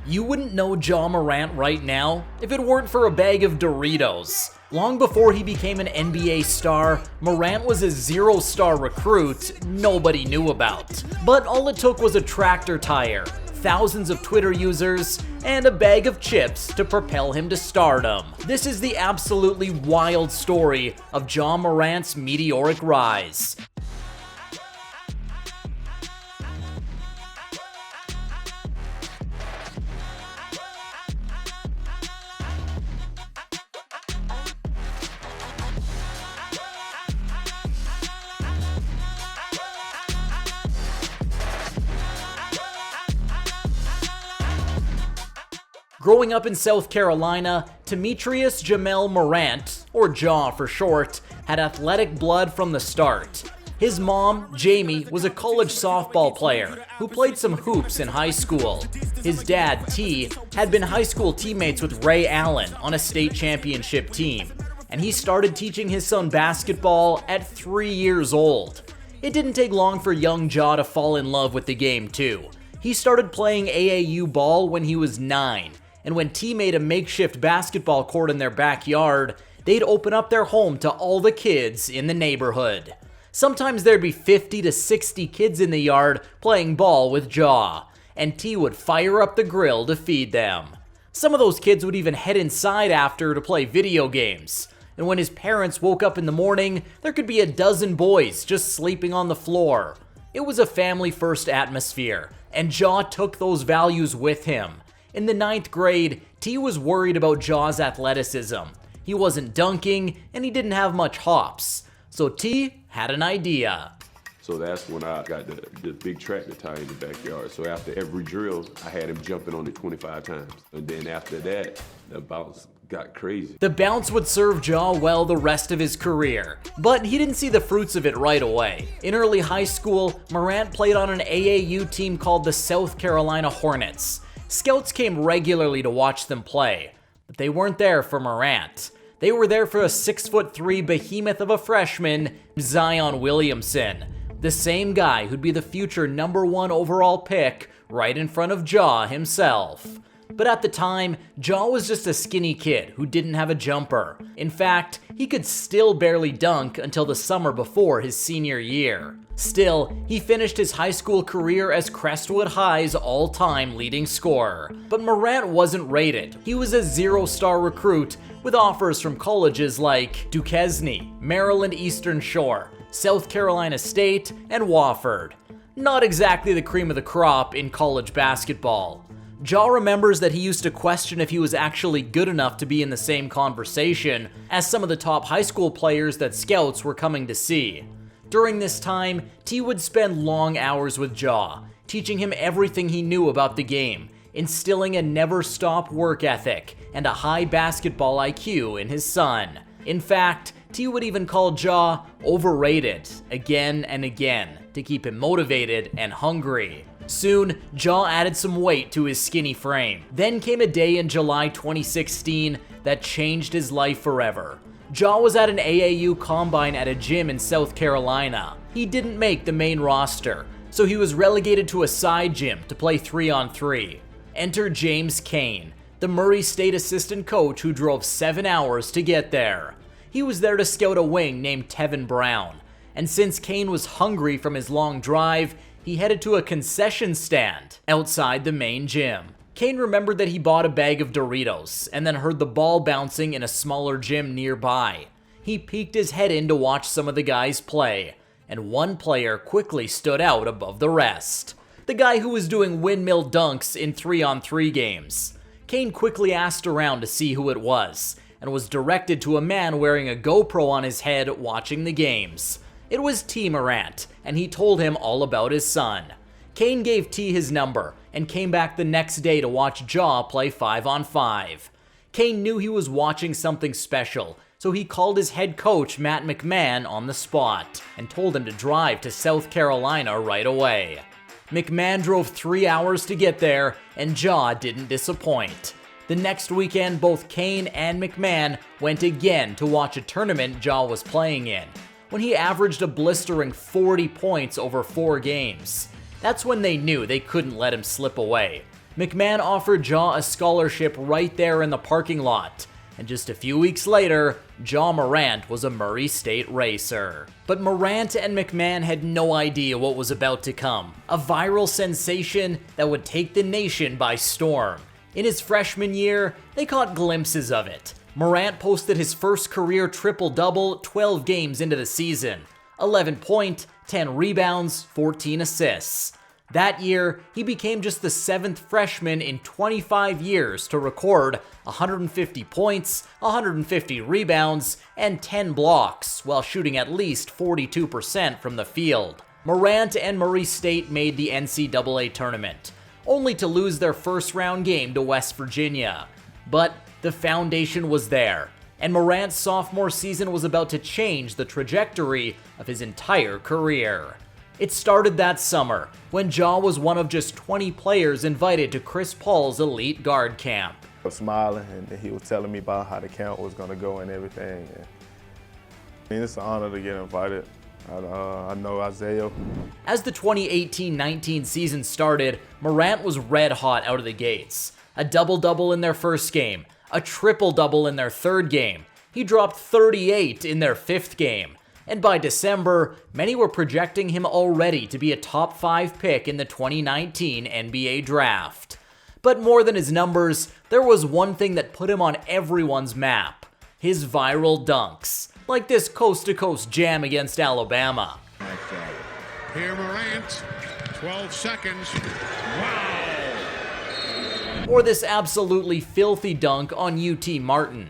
You wouldn't know Ja Morant right now if it weren't for a bag of Doritos. Long before he became an NBA star, Morant was a zero-star recruit nobody knew about. But all it took was a tractor tire, thousands of Twitter users, and a bag of chips to propel him to stardom. This is the absolutely wild story of Ja Morant's meteoric rise. Growing up in South Carolina, Demetrius Jamel Morant, or Ja for short, had athletic blood from the start. His mom, Jamie, was a college softball player who played some hoops in high school. His dad, T, had been high school teammates with Ray Allen on a state championship team, and he started teaching his son basketball at 3 years old. It didn't take long for young Ja to fall in love with the game too. He started playing AAU ball when he was 9. And when T made a makeshift basketball court in their backyard, they'd open up their home to all the kids in the neighborhood. Sometimes there'd be 50 to 60 kids in the yard playing ball with Ja, and T would fire up the grill to feed them. Some of those kids would even head inside after to play video games. And when his parents woke up in the morning, there could be a dozen boys just sleeping on the floor. It was a family-first atmosphere, and Ja took those values with him. In the 9th grade, T was worried about Ja's athleticism. He wasn't dunking, and he didn't have much hops. So T had an idea. So that's when I got the big tractor tire in the backyard. So after every drill, I had him jumping on it 25 times. And then after that, the bounce got crazy. The bounce would serve Ja well the rest of his career, but he didn't see the fruits of it right away. In early high school, Morant played on an AAU team called the South Carolina Hornets. Scouts came regularly to watch them play, but they weren't there for Morant. They were there for a 6'3" behemoth of a freshman, Zion Williamson, the same guy who'd be the future #1 overall pick right in front of Ja himself. But at the time, Ja was just a skinny kid who didn't have a jumper. In fact, he could still barely dunk until the summer before his senior year. Still, he finished his high school career as Crestwood High's all-time leading scorer. But Morant wasn't rated. He was a zero-star recruit with offers from colleges like Duquesne, Maryland Eastern Shore, South Carolina State, and Wofford. Not exactly the cream of the crop in college basketball. Ja remembers that he used to question if he was actually good enough to be in the same conversation as some of the top high school players that scouts were coming to see. During this time, T would spend long hours with Ja, teaching him everything he knew about the game, instilling a never-stop work ethic and a high basketball IQ in his son. In fact, T would even call Ja overrated again and again to keep him motivated and hungry. Soon, Ja added some weight to his skinny frame. Then came a day in July 2016 that changed his life forever. Ja was at an AAU combine at a gym in South Carolina. He didn't make the main roster, so he was relegated to a side gym to play 3-on-3. Enter James Kane, the Murray State assistant coach who drove 7 hours to get there. He was there to scout a wing named Tevin Brown, and since Kane was hungry from his long drive, he headed to a concession stand outside the main gym. Kane remembered that he bought a bag of Doritos and then heard the ball bouncing in a smaller gym nearby. He peeked his head in to watch some of the guys play, and one player quickly stood out above the rest. The guy who was doing windmill dunks in 3-on-3 games. Kane quickly asked around to see who it was, and was directed to a man wearing a GoPro on his head watching the games. It was T. Morant, and he told him all about his son. Kane gave T his number, and came back the next day to watch Ja play 5-on-5. Kane knew he was watching something special, so he called his head coach Matt McMahon on the spot, and told him to drive to South Carolina right away. McMahon drove 3 hours to get there, and Ja didn't disappoint. The next weekend, both Kane and McMahon went again to watch a tournament Ja was playing in, when he averaged a blistering 40 points over 4 games. That's when they knew they couldn't let him slip away. McMahon offered Ja a scholarship right there in the parking lot, and just a few weeks later, Ja Morant was a Murray State racer. But Morant and McMahon had no idea what was about to come, a viral sensation that would take the nation by storm. In his freshman year, they caught glimpses of it. Morant posted his first career triple-double 12 games into the season, 11 points, 10 rebounds, 14 assists. That year, he became just the 7th freshman in 25 years to record 150 points, 150 rebounds, and 10 blocks, while shooting at least 42% from the field. Morant and Murray State made the NCAA tournament, only to lose their first-round game to West Virginia. But the foundation was there, and Morant's sophomore season was about to change the trajectory of his entire career. It started that summer, when Ja was one of just 20 players invited to Chris Paul's elite guard camp. I was smiling, and he was telling me about how the camp was going to go and everything. It's an honor to get invited. I know Isaiah. As the 2018-19 season started, Morant was red hot out of the gates. A double-double in their first game, a triple-double in their third game. He dropped 38 in their fifth game. And by December, many were projecting him already to be a top 5 pick in the 2019 NBA draft. But more than his numbers, there was one thing that put him on everyone's map: his viral dunks, like this coast-to-coast jam against Alabama. Here Morant, 12 seconds, wow! Or this absolutely filthy dunk on UT Martin.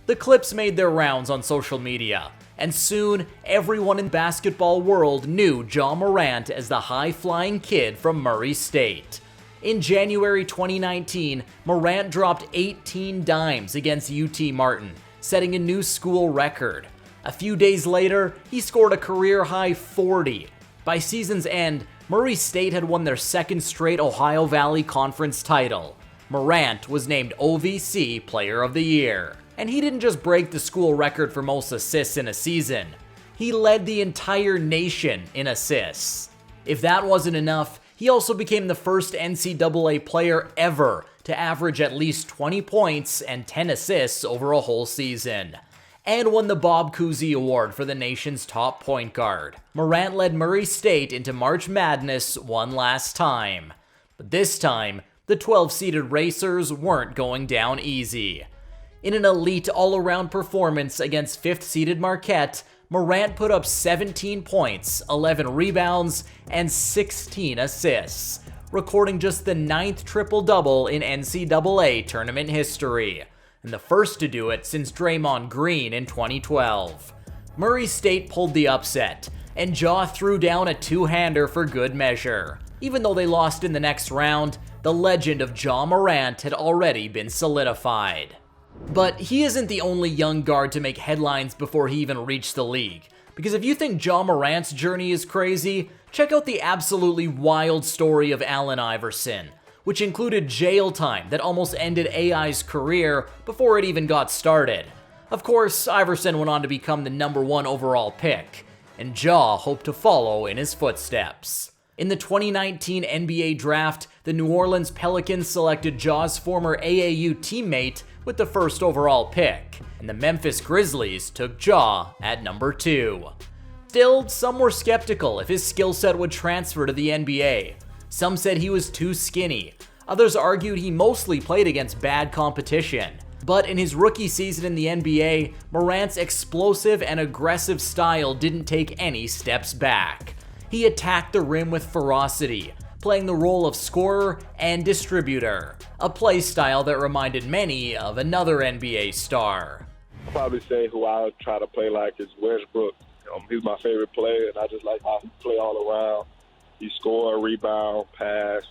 The clips made their rounds on social media, and soon everyone in the basketball world knew Ja Morant as the high-flying kid from Murray State. In January 2019, Morant dropped 18 dimes against UT Martin, setting a new school record. A few days later, he scored a career-high 40. By season's end, Murray State had won their second straight Ohio Valley Conference title. Morant was named OVC Player of the Year. And he didn't just break the school record for most assists in a season. He led the entire nation in assists. If that wasn't enough, he also became the first NCAA player ever to average at least 20 points and 10 assists over a whole season, and won the Bob Cousy Award for the nation's top point guard. Morant led Murray State into March Madness one last time. But this time, the 12-seeded Racers weren't going down easy. In an elite all-around performance against 5th-seeded Marquette, Morant put up 17 points, 11 rebounds, and 16 assists, recording just the 9th triple-double in NCAA tournament history, and the first to do it since Draymond Green in 2012. Murray State pulled the upset, and Ja threw down a two-hander for good measure. Even though they lost in the next round, the legend of Ja Morant had already been solidified. But he isn't the only young guard to make headlines before he even reached the league. Because if you think Ja Morant's journey is crazy, check out the absolutely wild story of Allen Iverson, which included jail time that almost ended AI's career before it even got started. Of course, Iverson went on to become the #1 overall pick, and Ja hoped to follow in his footsteps. In the 2019 NBA draft, the New Orleans Pelicans selected Ja's former AAU teammate with the first overall pick, and the Memphis Grizzlies took Ja at #2. Still, some were skeptical if his skill set would transfer to the NBA. Some said he was too skinny. Others argued he mostly played against bad competition. But in his rookie season in the NBA, Morant's explosive and aggressive style didn't take any steps back. He attacked the rim with ferocity, playing the role of scorer and distributor, a play style that reminded many of another NBA star. I'd probably say who I would try to play like is Westbrook. He's my favorite player, and I just like how he play all around. He score, rebound, pass,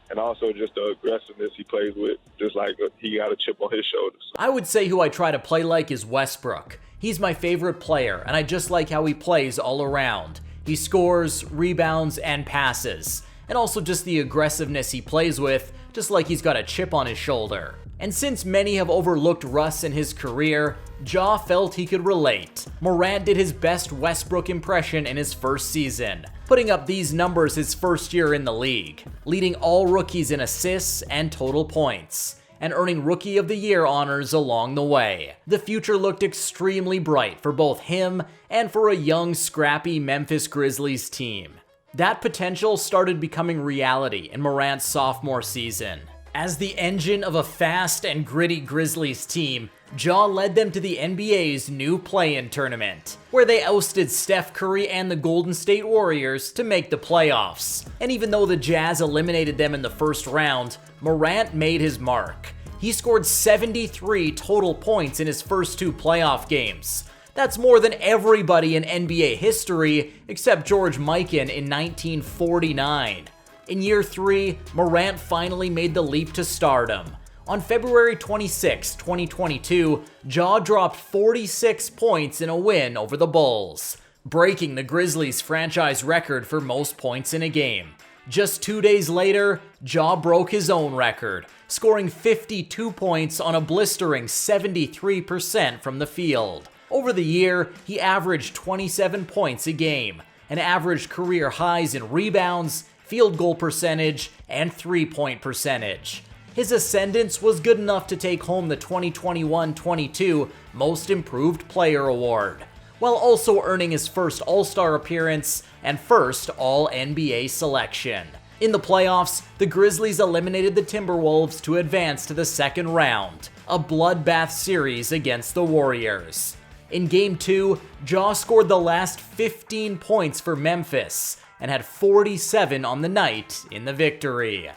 and also just the aggressiveness he plays with, just like he got a chip on his shoulders. I would say who I try to play like is Westbrook. He's my favorite player, and I just like how he plays all around. He scores, rebounds, and passes. and also just the aggressiveness he plays with, just like he's got a chip on his shoulder. And since many have overlooked Russ in his career, Ja felt he could relate. Morant did his best Westbrook impression in his first season, putting up these numbers his first year in the league, leading all rookies in assists and total points, and earning Rookie of the Year honors along the way. The future looked extremely bright for both him and for a young, scrappy Memphis Grizzlies team. That potential started becoming reality in Morant's sophomore season. As the engine of a fast and gritty Grizzlies team, Ja led them to the NBA's new play-in tournament, where they ousted Steph Curry and the Golden State Warriors to make the playoffs. And even though the Jazz eliminated them in the first round, Morant made his mark. He scored 73 total points in his first 2 playoff games. That's more than everybody in NBA history except George Mikan in 1949. In year 3, Morant finally made the leap to stardom. On February 26, 2022, Ja dropped 46 points in a win over the Bulls, breaking the Grizzlies' franchise record for most points in a game. Just 2 days later, Ja broke his own record, scoring 52 points on a blistering 73% from the field. Over the year, he averaged 27 points a game, and averaged career highs in rebounds, field goal percentage, and three-point percentage. His ascendance was good enough to take home the 2021-22 Most Improved Player award, while also earning his first All-Star appearance and first All-NBA selection. In the playoffs, the Grizzlies eliminated the Timberwolves to advance to the second round, a bloodbath series against the Warriors. In Game 2, Ja scored the last 15 points for Memphis, and had 47 on the night in the victory.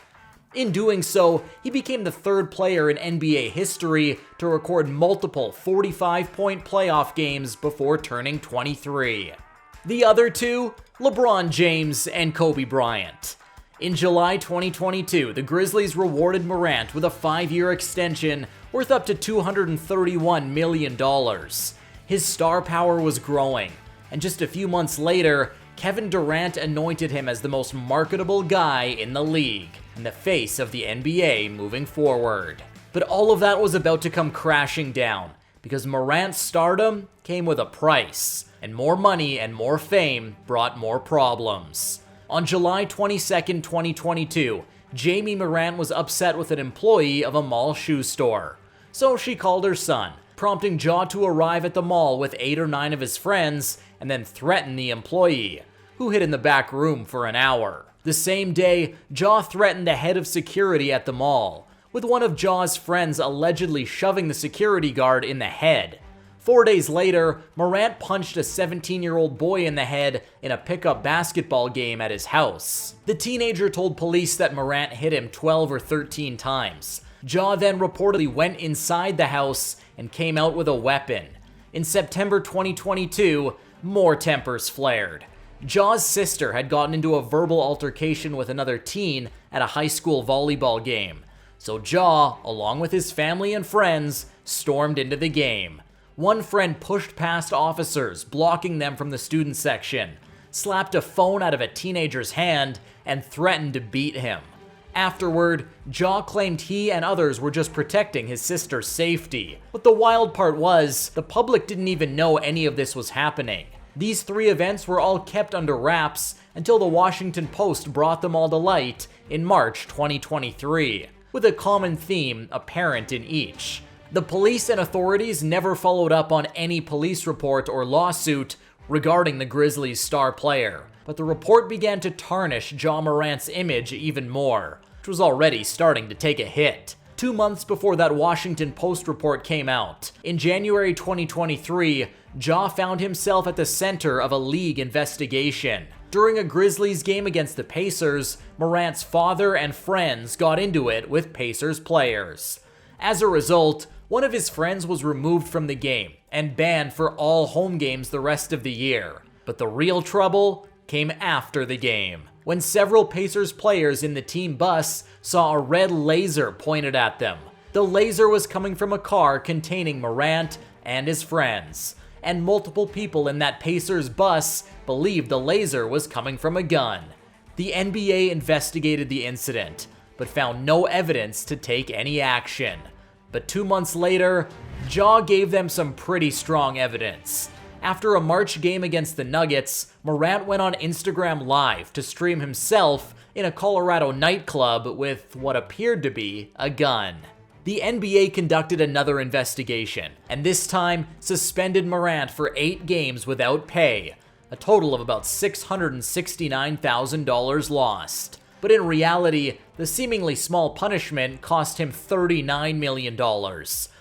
In doing so, he became the 3rd player in NBA history to record multiple 45-point playoff games before turning 23. The other 2, LeBron James and Kobe Bryant. In July 2022, the Grizzlies rewarded Morant with a 5-year extension worth up to $231 million. His star power was growing, and just a few months later, Kevin Durant anointed him as the most marketable guy in the league, and the face of the NBA moving forward. But all of that was about to come crashing down, because Morant's stardom came with a price, and more money and more fame brought more problems. On July 22, 2022, Jamie Morant was upset with an employee of a mall shoe store, so she called her son, prompting Ja to arrive at the mall with 8 or 9 of his friends and then threaten the employee, who hid in the back room for an hour. The same day, Ja threatened the head of security at the mall, with one of Ja's friends allegedly shoving the security guard in the head. 4 days later, Morant punched a 17-year-old boy in the head in a pickup basketball game at his house. The teenager told police that Morant hit him 12 or 13 times. Ja then reportedly went inside the house and came out with a weapon. In September 2022, more tempers flared. Ja's sister had gotten into a verbal altercation with another teen at a high school volleyball game, so Ja, along with his family and friends, stormed into the game. One friend pushed past officers, blocking them from the student section, slapped a phone out of a teenager's hand, and threatened to beat him. Afterward, Ja claimed he and others were just protecting his sister's safety. But the wild part was, the public didn't even know any of this was happening. These 3 events were all kept under wraps until the Washington Post brought them all to light in March 2023, with a common theme apparent in each. The police and authorities never followed up on any police report or lawsuit regarding the Grizzlies' star player, but the report began to tarnish Ja Morant's image even more, which was already starting to take a hit. 2 months before that Washington Post report came out, in January 2023, Ja found himself at the center of a league investigation. During a Grizzlies game against the Pacers, Morant's father and friends got into it with Pacers players. As a result, one of his friends was removed from the game and banned for all home games the rest of the year. But the real trouble came after the game, when several Pacers players in the team bus saw a red laser pointed at them. The laser was coming from a car containing Morant and his friends, and multiple people in that Pacers bus believed the laser was coming from a gun. The NBA investigated the incident, but found no evidence to take any action. But 2 months later, Ja gave them some pretty strong evidence. After a March game against the Nuggets, Morant went on Instagram Live to stream himself in a Colorado nightclub with what appeared to be a gun. The NBA conducted another investigation, and this time suspended Morant for 8 games without pay, a total of about $669,000 lost. But in reality, the seemingly small punishment cost him $39 million.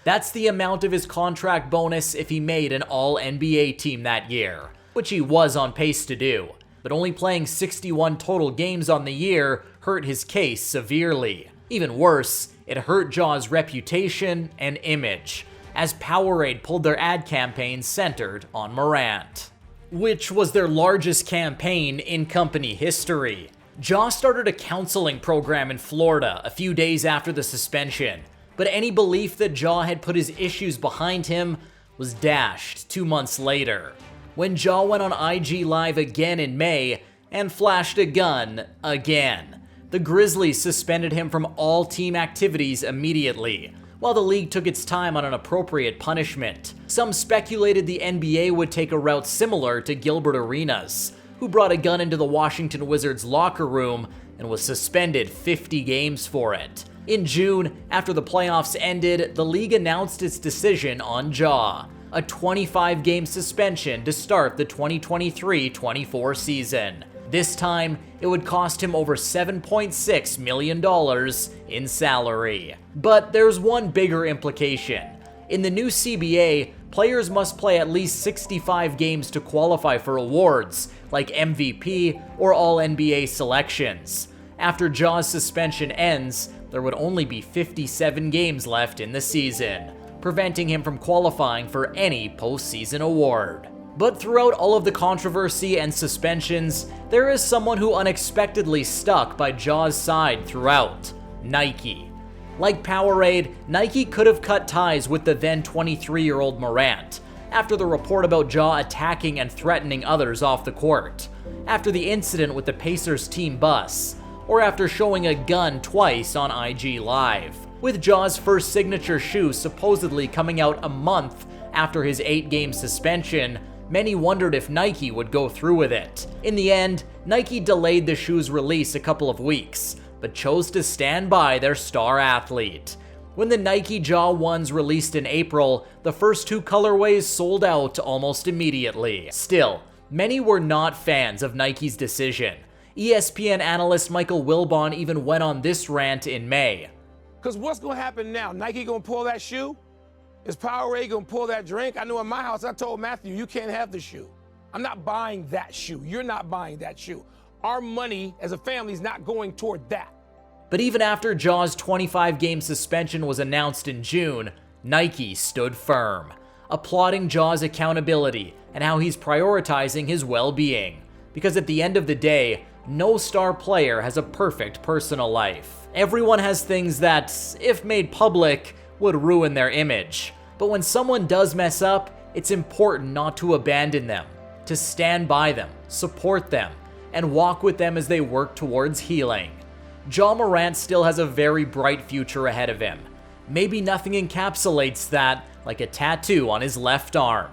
That's the amount of his contract bonus if he made an All-NBA team that year, which he was on pace to do. But only playing 61 total games on the year hurt his case severely. Even worse, it hurt Ja's reputation and image, as Powerade pulled their ad campaign centered on Morant, which was their largest campaign in company history. Ja started a counseling program in Florida a few days after the suspension, but any belief that Ja had put his issues behind him was dashed 2 months later, when Ja went on IG Live again in May and flashed a gun again. The Grizzlies suspended him from all team activities immediately, while the league took its time on an appropriate punishment. Some speculated the NBA would take a route similar to Gilbert Arenas, who brought a gun into the Washington Wizards locker room and was suspended 50 games for it. In June, after the playoffs ended, the league announced its decision on Ja, a 25-game suspension to start the 2023-24 season. This time, it would cost him over $7.6 million in salary. But there's one bigger implication. In the new CBA, players must play at least 65 games to qualify for awards, like MVP or All-NBA selections. After Ja's suspension ends, there would only be 57 games left in the season, preventing him from qualifying for any postseason award. But throughout all of the controversy and suspensions, there is someone who unexpectedly stuck by Ja's side throughout: Nike. Like Powerade, Nike could have cut ties with the then 23-year-old Morant, after the report about Ja attacking and threatening others off the court, after the incident with the Pacers team bus, or after showing a gun twice on IG Live. With Ja's first signature shoe supposedly coming out a month after his 8-game suspension, many wondered if Nike would go through with it. In the end, Nike delayed the shoe's release a couple of weeks, but chose to stand by their star athlete. When the Nike Ja 1s released in April, the first 2 colorways sold out almost immediately. Still, many were not fans of Nike's decision. ESPN analyst Michael Wilbon even went on this rant in May. Because what's going to happen now? Nike going to pull that shoe? Is Powerade going to pull that drink? I know in my house, I told Matthew, you can't have the shoe. I'm not buying that shoe. You're not buying that shoe. Our money as a family is not going toward that. But even after Ja's 25-game suspension was announced in June, Nike stood firm, applauding Ja's accountability and how he's prioritizing his well-being. Because at the end of the day, no star player has a perfect personal life. Everyone has things that, if made public, would ruin their image. But when someone does mess up, it's important not to abandon them, to stand by them, support them, and walk with them as they work towards healing. Ja Morant still has a very bright future ahead of him. Maybe nothing encapsulates that like a tattoo on his left arm: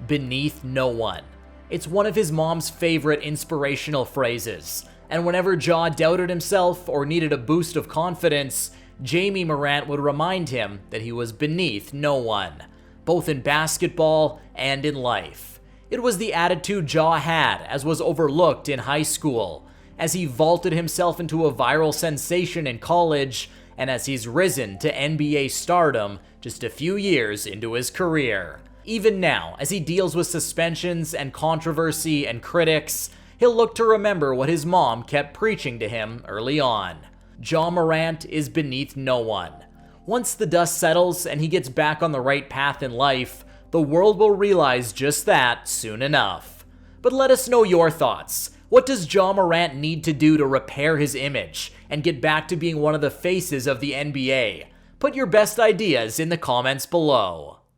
beneath no one. It's one of his mom's favorite inspirational phrases, and whenever Ja doubted himself or needed a boost of confidence, Jamie Morant would remind him that he was beneath no one, both in basketball and in life. It was the attitude Ja had, as was overlooked in high school, as he vaulted himself into a viral sensation in college, and as he's risen to NBA stardom just a few years into his career. Even now, as he deals with suspensions and controversy and critics, he'll look to remember what his mom kept preaching to him early on. Ja Morant is beneath no one. Once the dust settles and he gets back on the right path in life, the world will realize just that soon enough. But let us know your thoughts. What does Ja Morant need to do to repair his image and get back to being one of the faces of the NBA? Put your best ideas in the comments below.